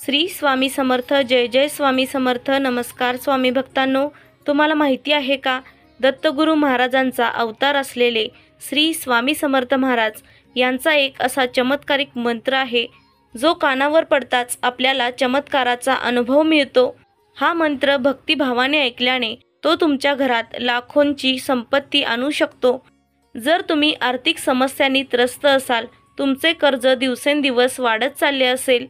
श्री स्वामी समर्थ. जय जय स्वामी समर्थ. नमस्कार स्वामी भक्तांनो, तुम्हाला माहिती आहे का, दत्तगुरू महाराजांचा अवतार असलेले श्री स्वामी समर्थ महाराज यांचा एक असा चमत्कारिक मंत्र आहे जो कानावर पडताच आपल्याला चमत्काराचा अनुभव मिळतो. हा मंत्र भक्तिभावाने ऐकल्याने तो तुमच्या घरात लाखोंची संपत्ती आणू शकतो. जर तुम्ही आर्थिक समस्यांनी त्रस्त असाल, तुमचे कर्ज दिवसेंदिवस वाढत चालले असेल,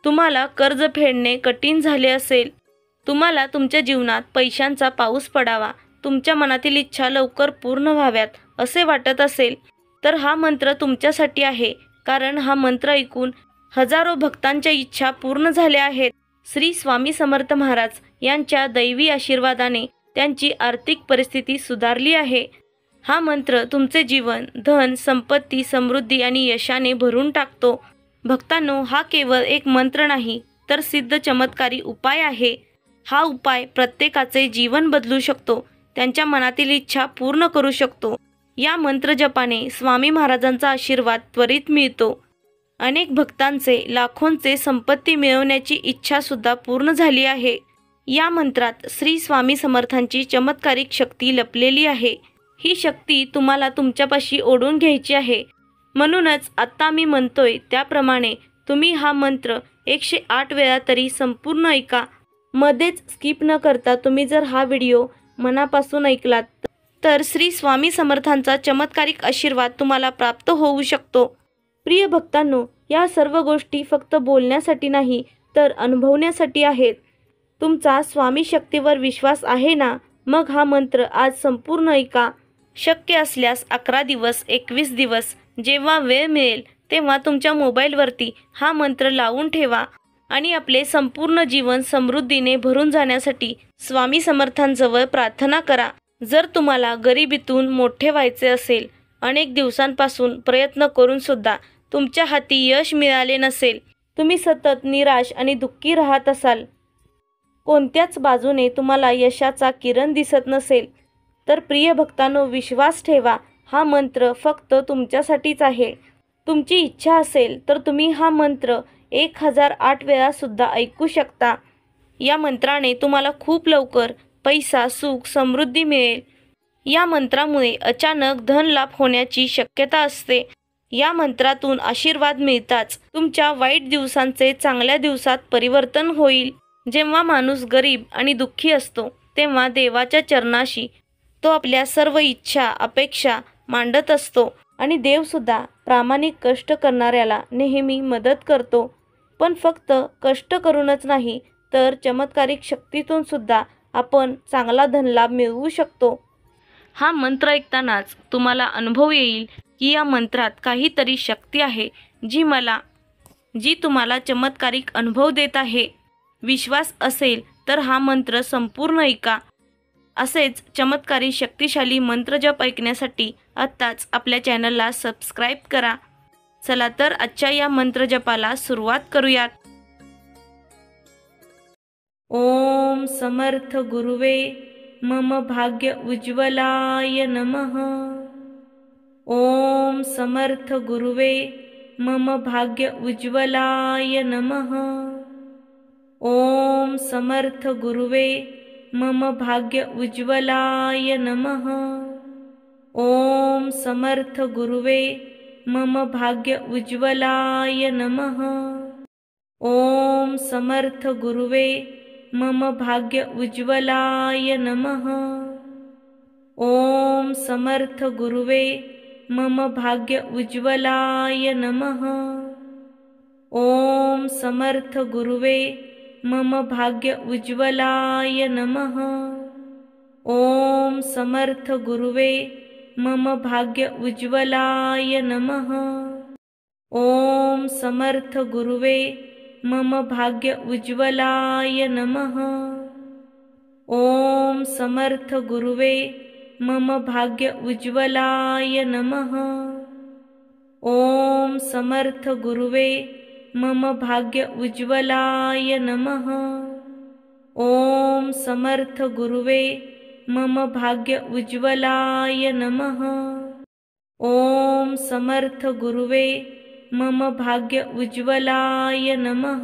तुम्हाला कर्ज फेडणे कठीण झाले असेल, तुम्हाला तुमच्या जीवनात पैशांचा पाऊस पडावा, तुमच्या मनातील इच्छा लवकर पूर्ण व्हाव्यात असे वाटत असेल, तर हा मंत्र तुमच्यासाठी आहे. कारण हा मंत्र ऐकून हजारो भक्तांच्या इच्छा पूर्ण झाल्या आहेत. श्री स्वामी समर्थ महाराज यांच्या दैवी आशीर्वादाने त्यांची आर्थिक परिस्थिती सुधारली आहे. हा मंत्र तुमचे जीवन धन, संपत्ती, समृद्धी आणि यशाने भरून टाकतो. भक्तांनो, हा केवळ एक मंत्र नाही तर सिद्ध चमत्कारी उपाय आहे. हा उपाय प्रत्येकाचे जीवन बदलू शकतो, त्यांच्या मनातील इच्छा पूर्ण करू शकतो. या मंत्र जपाने स्वामी महाराजांचा आशीर्वाद त्वरित मिळतो. अनेक भक्तांचे लाखोंचे संपत्ती मिळवण्याची इच्छा सुद्धा पूर्ण झाली आहे. या मंत्रात श्री स्वामी समर्थांची चमत्कारिक शक्ती लपलेली आहे. ही शक्ती तुम्हाला तुमच्यापाशी ओढून घ्यायची आहे. म्हणूनच आता मी म्हणतोय त्याप्रमाणे तुम्ही हा मंत्र 108 वेळा तरी संपूर्ण ऐका. मध्येच स्किप न करता तुम्ही जर हा व्हिडिओ मनापासून ऐकलात तर श्री स्वामी समर्थांचा चमत्कारिक आशीर्वाद तुम्हाला प्राप्त होऊ शकतो. प्रिय भक्तांनो, या सर्व गोष्टी फक्त बोलण्यासाठी नाही तर अनुभवण्यासाठी आहेत. तुमचा स्वामी शक्तीवर विश्वास आहे ना? मग हा मंत्र आज संपूर्ण ऐका. शक्य असल्यास 11 दिवस, 21 दिवस, जेव्हा वेळ मिळेल तेव्हा तुमच्या मोबाईलवरती हा मंत्र लावून ठेवा आणि आपले संपूर्ण जीवन समृद्धीने भरून जाण्यासाठी स्वामी समर्थांजवळ प्रार्थना करा. जर तुम्हाला गरिबीतून मोठे व्हायचे असेल, अनेक दिवसांपासून प्रयत्न करून सुद्धा तुमच्या हाती यश मिळाले नसेल, तुम्ही सतत निराश आणि दुःखी राहत असाल, कोणत्याच बाजूने तुम्हाला यशाचा किरण दिसत नसेल, तर प्रिय भक्तांनो, विश्वास ठेवा, हा मंत्र फक्त तुमच्यासाठीच आहे. तुमची इच्छा असेल तर तुम्ही हा मंत्र 1008 वेळा सुद्धा ऐकू शकता. या मंत्राने तुम्हाला खूप लवकर पैसा, सुख, समृद्धी मिळेल. या मंत्रामुळे अचानक धन लाभ होण्याची शक्यता असते. या मंत्रातून आशीर्वाद मिळताच तुमच्या वाईट दिवसांचे चांगल्या दिवसात परिवर्तन होईल. जेव्हा माणूस गरीब आणि दुःखी असतो तेव्हा देवाच्या चरणाशी तो आपल्या सर्व इच्छा, अपेक्षा मांडत असतो आणि देवसुद्धा प्रामाणिक कष्ट करणाऱ्याला नेहमी मदत करतो. पण फक्त कष्ट करूनच नाही तर चमत्कारिक शक्तीतून सुद्धा आपण चांगला धनलाभ मिळवू शकतो. हा मंत्र ऐकतानाच तुम्हाला अनुभव येईल की या मंत्रात काहीतरी शक्ती आहे जी तुम्हाला चमत्कारिक अनुभव देत आहे. विश्वास असेल तर हा मंत्र संपूर्ण ऐका. असेच चमत्कारी शक्तिशाली मंत्रजप ऐकण्यासाठी आत्ताच आपल्या चॅनलला सबस्क्राईब करा. चला तर आजच्या या मंत्रजपाला सुरुवात करूयात. ओम समर्थ गुरुवे मम भाग्य उज्ज्वलाय नमः. ओम समर्थ गुरुवे मम भाग्य उज्ज्वलाय नमः. ओम समर्थ गुरुवे मम भाग्य उज्ज्वलाय नमः. ओम समर्थ गुरुवे मम भाग्य उज्ज्वलाय नमः. ओम समर्थ गुरुवे मम भाग्य उज्ज्वलाय नमः. ओम समर्थ गुरुवे मम भाग्य उज्ज्वलाय नमः. ओम समर्थ गुरुवे मम भाग्य उज्ज्वलाय नमः. ओम समर्थ गुरुवे मम भाग्य उज्ज्वलाय नमः. ओम समर्थ गुरुवे मम भाग्य उज्ज्वलाय नमः. ओम समर्थ गुरुवे मम भाग्य उज्ज्वलाय नमः. ओम समर्थ गुरुवे मम भाग्य उज्ज्वलाय नमः. ओम समर्थ गुरुवे मम भाग्य उज्ज्वलाय नमः. ओम समर्थ गुरुवे मम भाग्य उज्ज्वलाय नमः.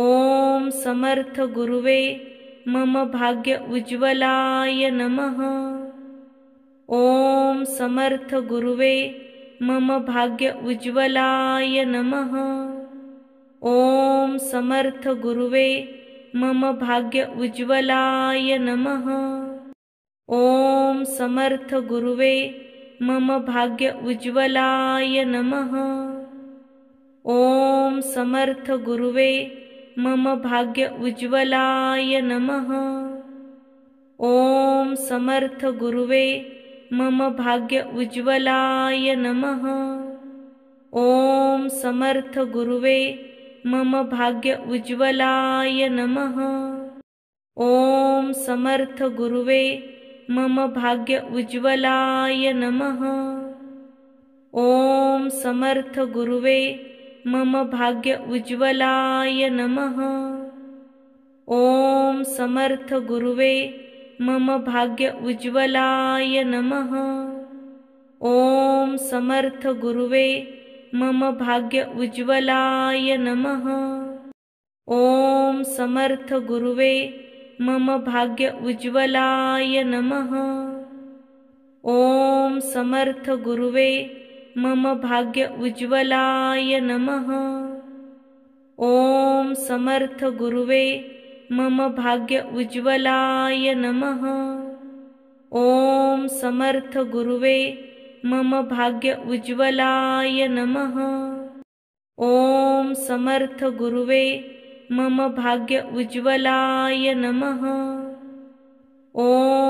ओम समर्थ गुरुवे मम भाग्य उज्ज्वलाय नमः। ओम समर्थ गुरुवे मम भाग्य उज्ज्वलाय नमः। ओम समर्थ गुरुवे मम भाग्य उज्ज्वलाय नमः। ओम समर्थ गुरुवे मम भाग्य उज्ज्वलाय नमः। ओम समर्थ गुरुवे मम भाग्य उज्ज्वलाय नमः। ओम समर्थ गुरुवे मम भाग्य उज्ज्वलाय नमः। ओम समर्थ गुरुवे मम भाग्य उज्ज्वलाय नमः। ओम समर्थ गुरुवे मम भाग्य उज्ज्वलाय नमः। ओम समर्थ गुरुवे मम भाग्य उज्ज्वलाय नमः। ओम समर्थ गुरुवे मम भाग्य उज्ज्वलाय नमः। ओम समर्थ गुरुवे मम भाग्य उज्ज्वलाय नमः। ओम समर्थ गुरुवे मम भाग्य उज्ज्वलाय नमः। ओम समर्थ गुरुवे मम भाग्य उज्ज्वलाय नमः। ओम समर्थ गुरुवे मम भाग्य उज्ज्वलाय नमः। ओम समर्थ गुरुवे मम भाग्य उज्ज्वलाय नमः। ओम समर्थ गुरुवे मम भाग्य उज्ज्वलाय नमः। ओम